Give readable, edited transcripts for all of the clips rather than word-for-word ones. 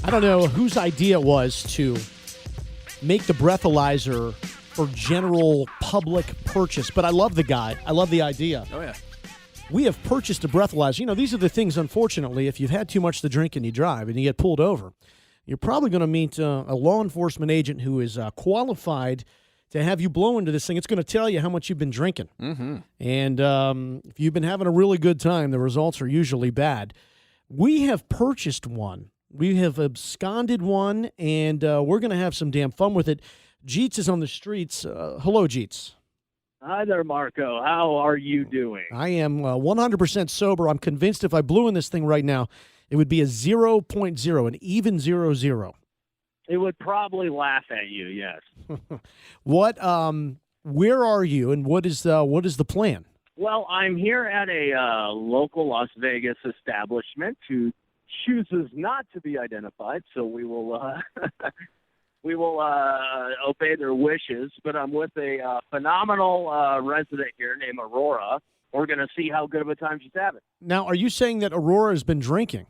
I don't know whose idea it was to make the breathalyzer for general public purchase, but I love the guy. I love the idea. Oh, yeah. We have purchased a breathalyzer. You know, these are the things, unfortunately, if you've had too much to drink and you drive and you get pulled over, you're probably going to meet a law enforcement agent who is qualified to have you blow into this thing. It's going to tell you how much you've been drinking. Mm-hmm. And if you've been having a really good time, the results are usually bad. We have purchased one. We have absconded one, and we're going to have some damn fun with it. Jeetz is on the streets. Hello, Jeetz. Hi there, Marco. How are you doing? I am 100% sober. I'm convinced if I blew in this thing right now, it would be a 0.0, an even 0.0. It would probably laugh at you, yes. What? Where are you, and what is the plan? Well, I'm here at a local Las Vegas establishment who chooses not to be identified, so we will obey their wishes. But I'm with a phenomenal resident here named Aurora. We're going to see how good of a time she's having. Now, are you saying that Aurora has been drinking?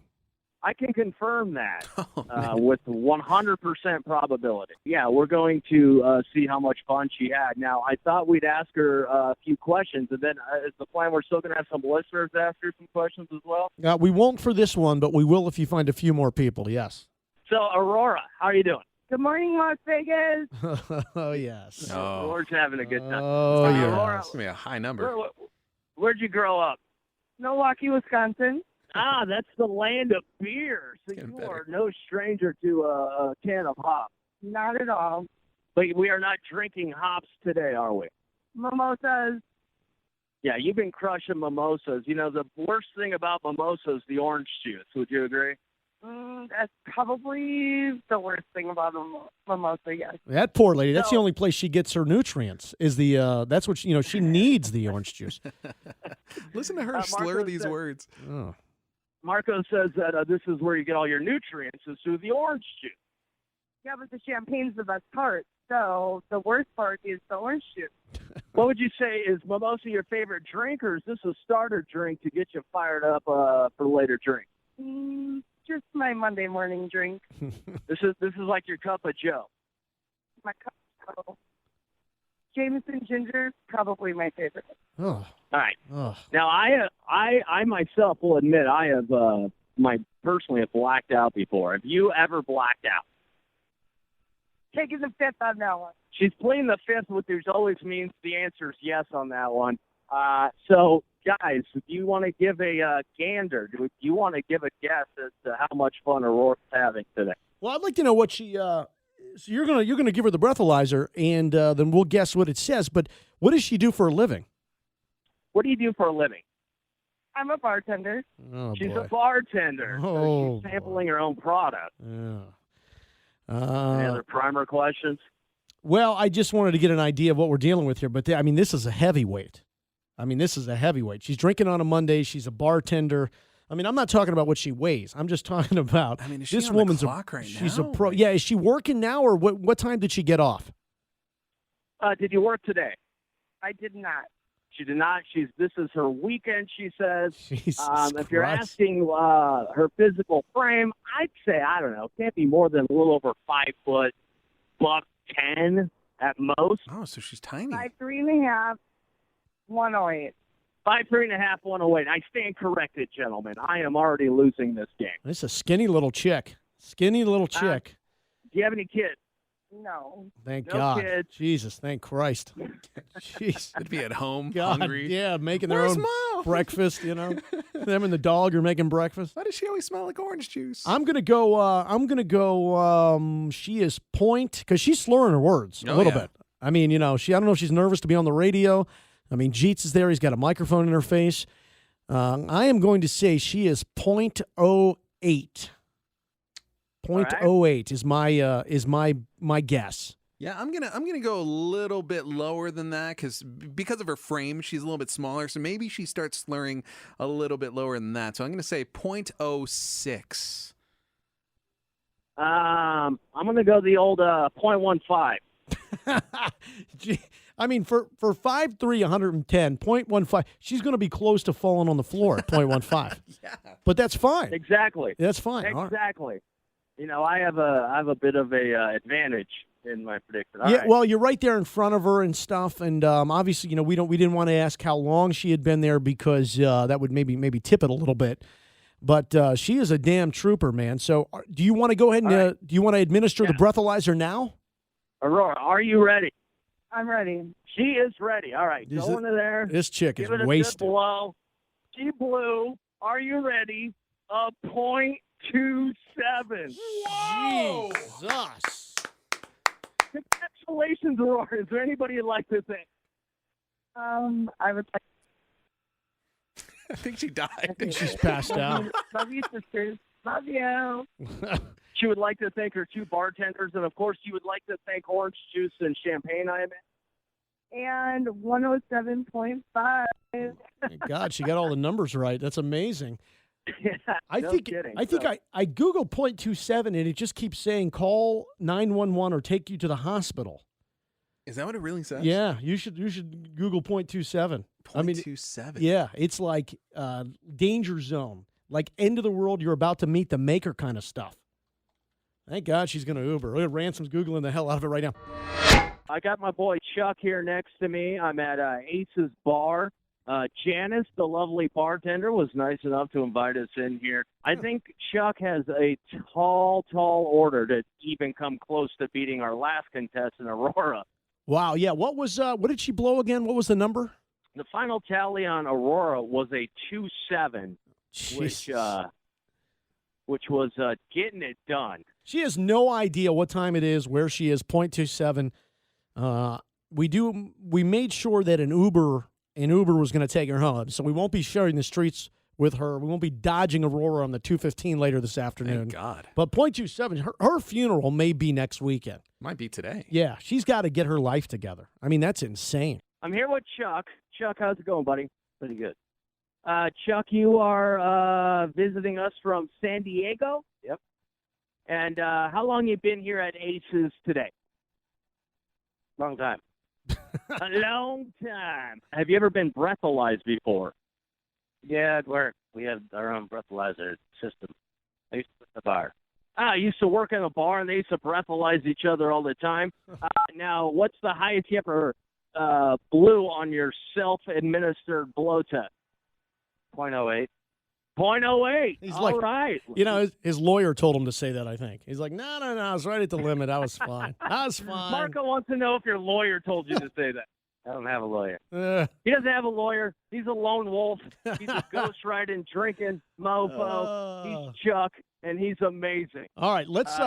I can confirm that with 100% probability. Yeah, we're going to see how much fun she had. Now, I thought we'd ask her a few questions, and then is the plan we're still going to have some listeners ask her some questions as well? We won't for this one, but we will if you find a few more people, yes. So, Aurora, how are you doing? Good morning, Las Vegas. Oh, yes. Oh, Aurora's having a good time. Oh, yeah. Aurora, That's going to be a high number. where'd you grow up? Milwaukee, Wisconsin. Ah, that's the land of beer. So Getting you better. are no stranger to a can of hops. Not at all. But we are not drinking hops today, are we? Mimosas. Yeah, you've been crushing mimosas. You know, the worst thing about mimosas is the orange juice. Would you agree? That's probably the worst thing about a mimosa, yes. That poor lady, that's the No. only place she gets her nutrients, is that's what, she needs the orange juice. Listen to her Marco slur these said- words. Oh. Marco says that this is where you get all your nutrients, is through the orange juice. Yeah, but the champagne's the best part. So the worst part is the orange juice. What would you say, is mimosa your favorite drink, or is this a starter drink to get you fired up for later drink? Just my Monday morning drink. This is like your cup of Joe. My cup of Jameson ginger, probably my favorite. Oh. All right. Oh. Now, I myself will admit I have personally have blacked out before. Have you ever blacked out? Taking the fifth on that one. She's playing the fifth, which always means the answer is yes on that one. So, guys, if you want to give a gander, do you want to give a guess as to how much fun Aurora's having today? Well, I'd like to know what she. So you're gonna give her the breathalyzer, and then we'll guess what it says. But what does she do for a living? What do you do for a living? I'm a bartender. Oh, She's boy. a bartender. Oh, So she's sampling her own product. Yeah. Any other primer questions? Well, I just wanted to get an idea of what we're dealing with here. But this is a heavyweight. She's drinking on a Monday. She's a bartender. I'm not talking about what she weighs. I'm just talking about is she this on woman's the clock right she's now? a pro. Yeah, is she working now, or what time did she get off? Did you work today? I did not. She did not. This is her weekend, she says. Jesus If you're Christ. asking her physical frame, I'd say, I don't know, can't be more than a little over 5 foot, $110 at most. Oh, so she's tiny. 5'3.5", 108. 5'3.5", 108. I stand corrected, gentlemen. I am already losing this game. This is a skinny little chick. Skinny little chick. Do you have any kids? No. Thank no God. kids. Jesus, thank Christ. Jeez. They'd be at home, God, hungry. yeah, making their Where's own Mom? breakfast, Them and the dog are making breakfast. Why does she always smell like orange juice? I'm gonna go. She is point because she's slurring her words a Oh, little yeah. bit. I don't know if she's nervous to be on the radio. Jeetz is there. He's got a microphone in her face. I am going to say she is 0.08. 0.08 is my guess. Yeah, I'm gonna go a little bit lower than that because of her frame, she's a little bit smaller. So maybe she starts slurring a little bit lower than that. So I'm gonna say 0.06. I'm going to go the old 0.15. Gee, for 5'3", 110, 0.15, she's going to be close to falling on the floor at 0.15. Yeah. But that's fine. Exactly. That's fine. All right. Exactly. I have a bit of a advantage in my prediction. All Yeah, right. well, you're right there in front of her and stuff, and obviously, we didn't want to ask how long she had been there because that would maybe tip it a little bit. But she is a damn trooper, man. So, do you want to go ahead and do you want to administer the breathalyzer now? Aurora, are you ready? I'm ready. She is ready. All right, go into there. This chick is Give it a wasted. good blow. She blew. Are you ready? A .27. Whoa! Jesus. Congratulations, Aurora. Is there anybody you'd like to thank? I would like I think she died. I think she's passed out. love you, sisters. Love you. She would like to thank her 2 bartenders, and of course, she would like to thank Orange Juice and Champagne, I imagine. And 107.5. Thank God, she got all the numbers right. That's amazing. I No think kidding. I think So- I Googled .27 and it just keeps saying call 911 or take you to the hospital. Is that what it really says? Yeah, you should Google .27. I mean, 0.27. yeah, it's like danger zone, like end of the world. You're about to meet the maker kind of stuff. Thank God she's going to Uber. Look at Ransom's Googling the hell out of it right now. I got my boy Chuck here next to me. I'm at Ace's Bar. Janice, the lovely bartender, was nice enough to invite us in here. I think Chuck has a tall order to even come close to beating our last contestant, Aurora. Wow, yeah. What did she blow again? What was the number? The final tally on Aurora was a 2.7, which was getting it done. She has no idea what time it is, where she is. .27. We made sure that an Uber was going to take her home, so we won't be sharing the streets with her. We won't be dodging Aurora on the 2:15 later this afternoon. Thank God. But .27, her funeral may be next weekend. Might be today. Yeah, she's got to get her life together. I mean, that's insane. I'm here with Chuck. Chuck, how's it going, buddy? Pretty good. Chuck, you are visiting us from San Diego? Yep. And how long you been here at Ace's today? Long time. A long time. Have you ever been breathalyzed before? Yeah, at work. We have our own breathalyzer system. I used to work at the bar. I used to work in a bar, and they used to breathalyze each other all the time. Now, what's the highest you ever blew on your self-administered blow test? 0.08. 0.08. He's All like, right. his lawyer told him to say that, I think. He's like, no, I was right at the limit. I was fine. I was fine. Marco wants to know if your lawyer told you to say that. I don't have a lawyer. He doesn't have a lawyer. He's a lone wolf. He's a ghostwriting, drinking mofo. He's Chuck, and he's amazing. All right, let's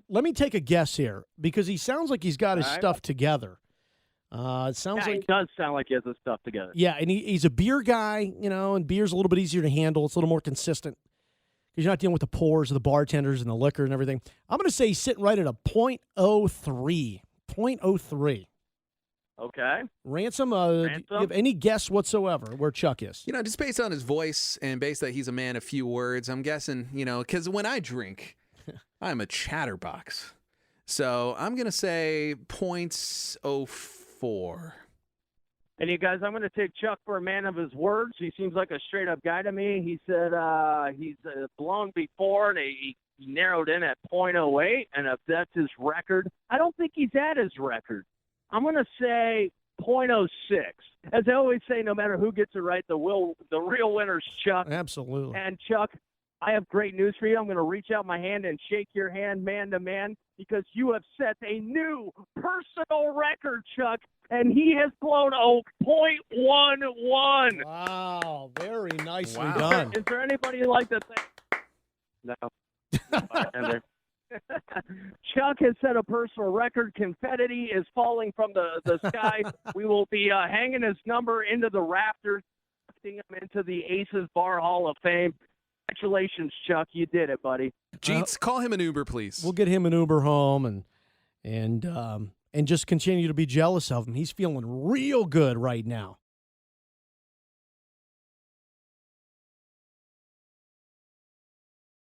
let me take a guess here because he sounds like he's got his stuff together. It sounds like he does sound like he has his stuff together. Yeah, and he's a beer guy, and beer's a little bit easier to handle. It's a little more consistent because you're not dealing with the pours of the bartenders and the liquor and everything. I'm going to say he's sitting right at a .03. 0.03. Okay. Ransom, do you have any guess whatsoever where Chuck is? Just based on his voice and based that he's a man of few words, I'm guessing, because when I drink, I'm a chatterbox. So I'm going to say .04. And you guys, I'm going to take Chuck for a man of his words. He seems like a straight-up guy to me. He said he's blown before, and he narrowed in at .08, and if that's his record, I don't think he's at his record. I'm going to say .06. As I always say, no matter who gets it right, the real winner's Chuck. Absolutely. And Chuck, I have great news for you. I'm going to reach out my hand and shake your hand man to man because you have set a new personal record, Chuck, and he has blown a .11. Wow, very nicely Wow. done. Is there anybody you'd like to thank? No. Bartender. Chuck has set a personal record. Confetti is falling from the sky. We will be hanging his number into the rafters, putting him into the Aces Bar Hall of Fame. Congratulations, Chuck. You did it, buddy. Jeetz, call him an Uber, please. We'll get him an Uber home and just continue to be jealous of him. He's feeling real good right now.